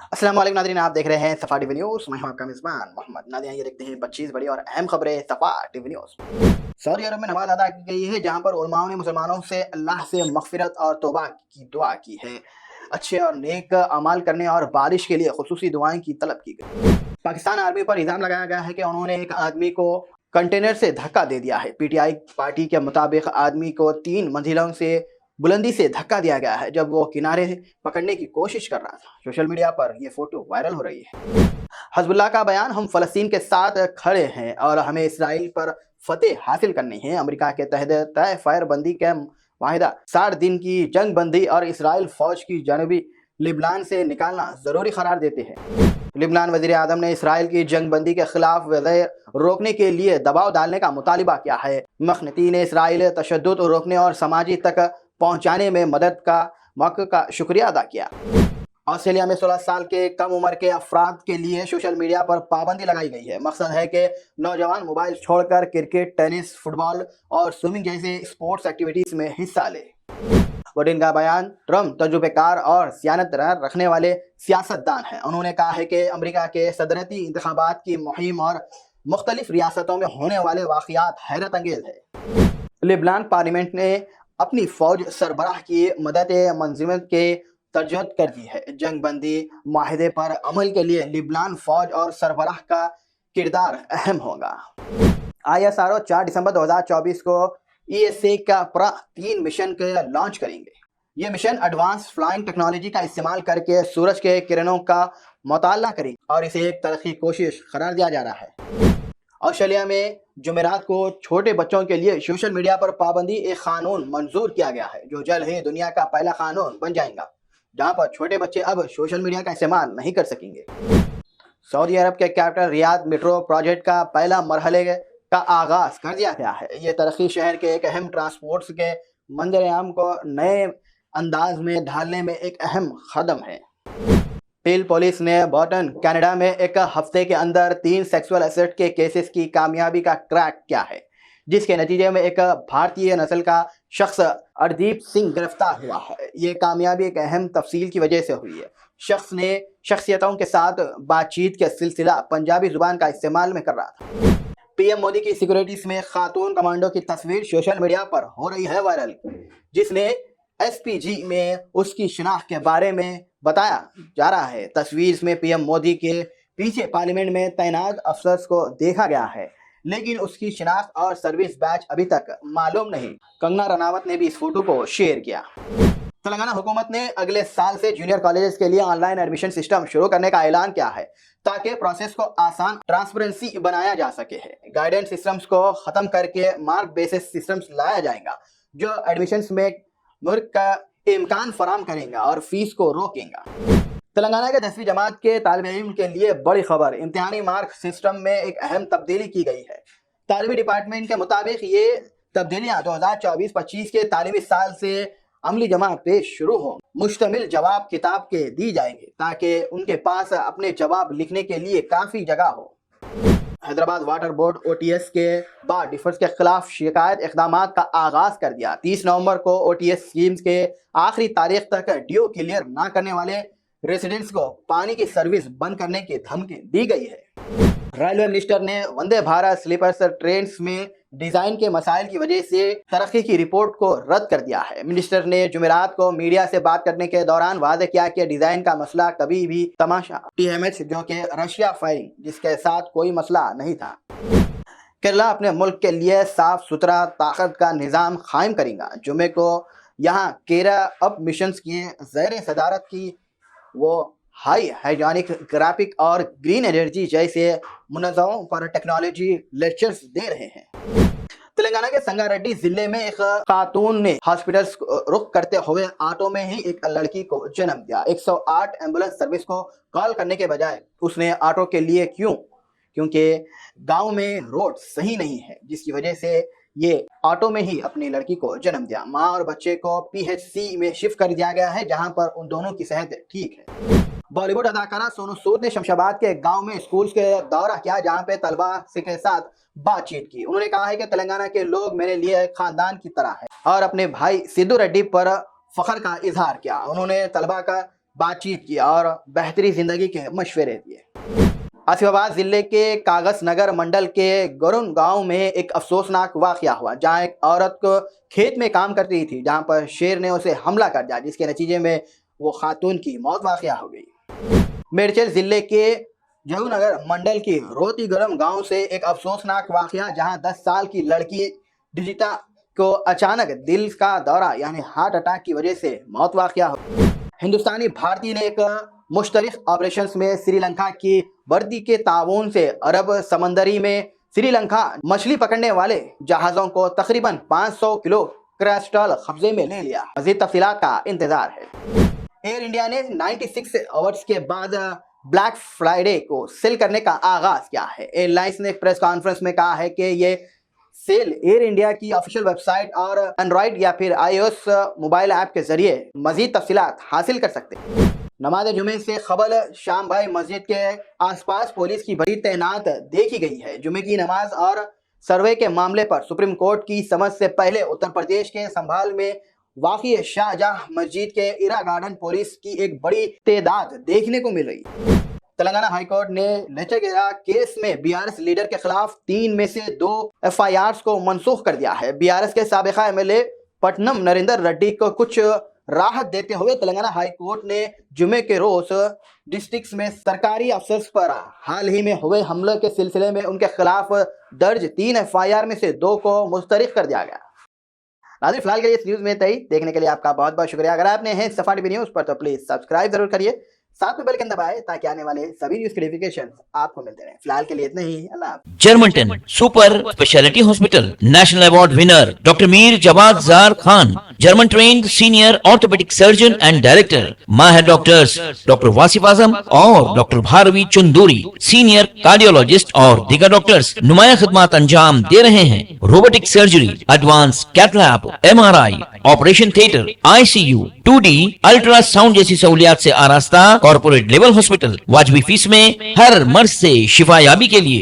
अस्सलाम वालेकुम नाज़रीन, आप देख रहे हैं सफ़ा टीवी न्यूज़। मैं हूं आपका मेज़बान मोहम्मद। नाज़रीन, ये देखते हैं 25 बड़ी और अहम खबरें सफ़ा टीवी न्यूज़। सऊदी अरब में नमाज अदा की गई है, जहां पर उलमाओं ने मुसलमानों से अल्लाह से मग़फ़िरत और तौबा की दुआ की है। अच्छे और नेक अमाल करने और बारिश के लिए खुसूसी दुआएं की तलब की गई। पाकिस्तान आर्मी पर इल्ज़ाम लगाया गया है कि उन्होंने एक आदमी को कंटेनर से धक्का दे दिया है। पीटीआई पार्टी के मुताबिक आदमी को 3 मंजिलों से बुलंदी से धक्का दिया गया है जब वो किनारे पकड़ने की कोशिश कर रहा था। सोशल मीडिया पर यह फोटो वायरल हो रही है। हज़बुल्लाह का बयान, हम फ़लस्तीन के साथ खड़े हैं और हमें इसराइल पर फतेह हासिल करनी है। अमेरिका के तहत तय फायर बंदी के वाहिदा 60 दिन की जंग बंदी और इसराइल फौज की जनूबी लिबनान से निकालना ज़रूरी करार देते हैं। लिबनान वज़ीर आज़म ने इसराइल की जंग बंदी के खिलाफ वज़ीर रोकने के लिए दबाव डालने का मुतालिबा किया है। मखनती ने इसराइल तशद्दुद रोकने और समाजी तक पहुँचाने में मदद का मौके का शुक्रिया अदा किया। ऑस्ट्रेलिया में 16 साल के कम उम्र के अफराद के लिए सोशल मीडिया पर पाबंदी लगाई गई है। मकसद है कि नौजवान मोबाइल छोड़कर क्रिकेट, टेनिस, फुटबॉल और स्विमिंग जैसे स्पोर्ट्स एक्टिविटीज में हिस्सा ले। पुतिन का बयान, ट्रम्प तजुर्बेकार और सियानत रखने वाले सियासतदान हैं। उन्होंने कहा है कि अमेरिका के सदरती इंतखाबात की मुहिम और मुख्तलिफ रियासतों में होने वाले वाक़यात हैरत अंगेज है। लिबनान पार्लियामेंट ने अपनी फौज सरबराह की मदद मंजूमत के तरजत कर दी है। जंग बंदी माहिदे पर अमल के लिए लिबनान फौज और सरबराह का किरदार अहम होगा। ISRO 4 दिसंबर 2024 को ESA का 3 मिशन के लॉन्च करेंगे। ये मिशन एडवांस फ्लाइंग टेक्नोलॉजी का इस्तेमाल करके सूरज के किरणों का मुताला करेंगे और इसे एक तरक्की कोशिश करार दिया जा रहा है। ऑस्ट्रेलिया में जुमेरात को छोटे बच्चों के लिए सोशल मीडिया पर पाबंदी एक कानून मंजूर किया गया है, जो जल्द ही दुनिया का पहला कानून बन जाएगा, जहां पर छोटे बच्चे अब सोशल मीडिया का इस्तेमाल नहीं कर सकेंगे। सऊदी अरब के कैपिटल रियाद मेट्रो प्रोजेक्ट का पहला मरहले का आगाज कर दिया गया है। ये तरक्की शहर के एक अहम ट्रांसपोर्ट के मंजर-ए-आम को नए अंदाज में ढालने में एक अहम कदम है। टील पुलिस ने बॉटन कनाडा में एक हफ्ते के अंदर 3 सेक्सुअल असेट के केसेस की कामयाबी का क्रैक किया है, जिसके नतीजे में एक भारतीय नस्ल का शख्स अर्दीप सिंह गिरफ्तार हुआ है। ये कामयाबी एक अहम तफसील की वजह से हुई है। शख्स ने शख्सियतों के साथ बातचीत का सिलसिला पंजाबी जुबान का इस्तेमाल में कर रहा था। PM मोदी की सिक्योरिटी में खातून कमांडो की तस्वीर सोशल मीडिया पर हो रही है वायरल, जिसने SPG में उसकी शिनाख्त के बारे में बताया जा रहा है। तस्वीर में PM मोदी के पीछे पार्लियामेंट में तैनात अफसर्स को देखा गया है, लेकिन उसकी शिनाख्त और सर्विस बैच अभी तक मालूम नहीं। कंगना रनावत ने भी इस फोटो को शेयर किया। तेलंगाना हुकूमत ने अगले साल से जूनियर कॉलेजेस के लिए ऑनलाइन एडमिशन सिस्टम शुरू करने का ऐलान किया है, ताकि प्रोसेस को आसान, ट्रांसपेरेंसी बनाया जा सके है। गाइडेंस सिस्टम्स को खत्म करके मार्क बेसिस सिस्टम्स लाया जाएगा, जो एडमिशन्स में मुल्क का इम्कान फराम करेगा और फीस को रोकेगा। तेलंगाना के 10वीं जमात के तालिब इल्म के लिए बड़ी खबर, इम्तिहानी मार्क सिस्टम में एक अहम तब्दीली की गई है। तालिबी डिपार्टमेंट के मुताबिक ये तब्दीलियाँ 2024-25 के तालिबी साल से अमली जमा पेश शुरू हो मुश्तमिल जवाब किताब के दी जाएंगे, ताकि उनके पास अपने जवाब लिखने के लिए काफ़ी जगह हो। हैदराबाद वाटर बोर्ड OTS के बाद डिफर्स के खिलाफ शिकायत इक़दामात का आगाज कर दिया। 30 नवंबर को OTS स्कीम्स के आखिरी तारीख तक ड्यू क्लियर ना करने वाले रेसिडेंट्स को पानी की सर्विस बंद करने की धमकी दी गई है। रेलवे मिनिस्टर ने वंदे भारत स्लीपर ट्रेन में डिजाइन के मसाइल की वजह से तरक्की की रिपोर्ट को रद्द कर दिया है। मिनिस्टर ने जुमेरात को मीडिया से बात करने के दौरान वादे किया कि डिजाइन का मसला कभी भी तमाशा TMH, जो कि रशिया फायरिंग, जिसके साथ कोई मसला नहीं था। केरला अपने मुल्क के लिए साफ सुथरा ताकत का निज़ाम कायम करेगा। जुमे को यहाँ केरा अप मिशन की ज़ेर सदारत की वो हाई हाइजीनिक, ग्राफिक और ग्रीन एनर्जी जैसे मुनज़्ज़मों पर टेक्नोलॉजी लेक्चर्स दे रहे हैं। तेलंगाना के संगारेड्डी जिले में एक खातून ने हॉस्पिटल रुख करते हुए ऑटो में ही एक लड़की को जन्म दिया। 108 एम्बुलेंस सर्विस को कॉल करने के बजाय उसने ऑटो के लिए क्योंकि गांव में रोड सही नहीं है, जिसकी वजह से ये ऑटो में ही अपनी लड़की को जन्म दिया। माँ और बच्चे को PHC में शिफ्ट कर दिया गया है, जहां पर उन दोनों की सेहत ठीक है। बॉलीवुड अदाकारा सोनू सूद ने शमशाबाद के गांव में स्कूल के दौरा किया, जहां पे तलबा के साथ बातचीत की। उन्होंने कहा है कि तेलंगाना के लोग मेरे लिए एक खानदान की तरह है और अपने भाई सिद्धू रेड्डी पर फख्र का इजहार किया। उन्होंने तलबा का بات چیت کی اور بہتری زندگی کے مشورے دیے۔ آصف آباد ضلع کے کاغذ نگر منڈل کے گرون گاؤں میں ایک افسوسناک واقعہ ہوا، جہاں ایک عورت کو کھیت میں کام کرتی تھی، جہاں پر شیر نے اسے حملہ کر دیا، جس کے نتیجے میں وہ خاتون کی موت واقع ہو گئی۔ میرچل ضلع کے جہو نگر منڈل کی روتی گرم گاؤں سے ایک افسوسناک واقعہ، جہاں 10 سال کی لڑکی ڈیجیٹا کو اچانک دل کا دورہ یعنی ہارٹ اٹیک کی وجہ سے موت واقع ہو۔ ہندوستانی بھارتی نے ایک مشترک آپریشنز میں سری لنکا کی وردی کے تعاون سے عرب سمندری میں سری لنکا مچھلی پکڑنے والے جہازوں کو تقریباً 500 کلو کرسٹل قبضے میں لے لیا۔ مزید تفصیلات کا انتظار ہے۔ ایئر انڈیا نے 96 آورز کے بعد بلیک فرائیڈے کو سیل کرنے کا آغاز کیا ہے۔ ایئر لائنس نے پریس کانفرنس میں کہا ہے کہ یہ سیل ایئر انڈیا کی آفیشیل ویب سائٹ اور اینڈرائیڈ یا پھر آئی او ایس موبائل ایپ کے ذریعے مزید تفصیلات حاصل کر سکتے ہیں۔ نماز جمعے سے قبل شام بھائی مسجد کے آس پاس پولیس کی بڑی تعینات دیکھی گئی ہے۔ جمعے کی نماز اور سروے کے معاملے پر سپریم کورٹ کی سمجھ سے پہلے اتر پردیش کے سنبھال میں واقع شاہ جہاں مسجد کے ایرا گارڈن پولیس کی ایک بڑی تعداد دیکھنے کو مل رہی۔ تلنگانہ ہائی کورٹ نے لچگیرا کیس میں بی آر ایس لیڈر کے خلاف 3 میں سے 2 ایف آئی آرز کو منسوخ کر دیا ہے۔ بی آر ایس کے سابقہ M L A Patnam Narendra Reddy کو کچھ راحت دیتے ہوئے تلنگانہ ہائی کورٹ نے جمعے کے روز ڈسٹرکٹس میں سرکاری افسرز پر حال ہی میں ہوئے حملے کے سلسلے میں ان کے خلاف درج 3 ایف آئی آر میں سے 2 کو مسترد کر دیا گیا۔ ناظرین، فی الحال کے لیے اس نیوز میں دیکھنے کے لیے آپ کا بہت بہت شکریہ۔ اگر آپ نے ہیں صفا ٹی وی نیوز پر تو پلیز سبسکرائب ضرور کریے، ساتھ میں بیل آئیکن دبائیں تاکہ آنے والے سبھی نیوز کے نوٹیفیکیشن آپ کو ملتے رہیں۔ فی الحال کے لیے اتنا ہی، اللہ حافظ۔ جرمنٹن super speciality hospital national award winner doctor Mir Jawad Zar Khan, German trained senior orthopaedic surgeon and director, ماہر ڈاکٹرز ڈاکٹر واصف اعظم اور doctor Bharvi Chanduri, senior cardiologist اور دیگر ڈاکٹرز نمایاں خدمات انجام دے رہے ہیں۔ Robotic surgery, advance cath lab, M R I, operation theatre, I C U, 2D ultra sound جیسی سہولیات سے آراستہ کارپوریٹ لیول ہاسپٹل، واجبی فیس میں ہر مرض سے شفا یابی کے لیے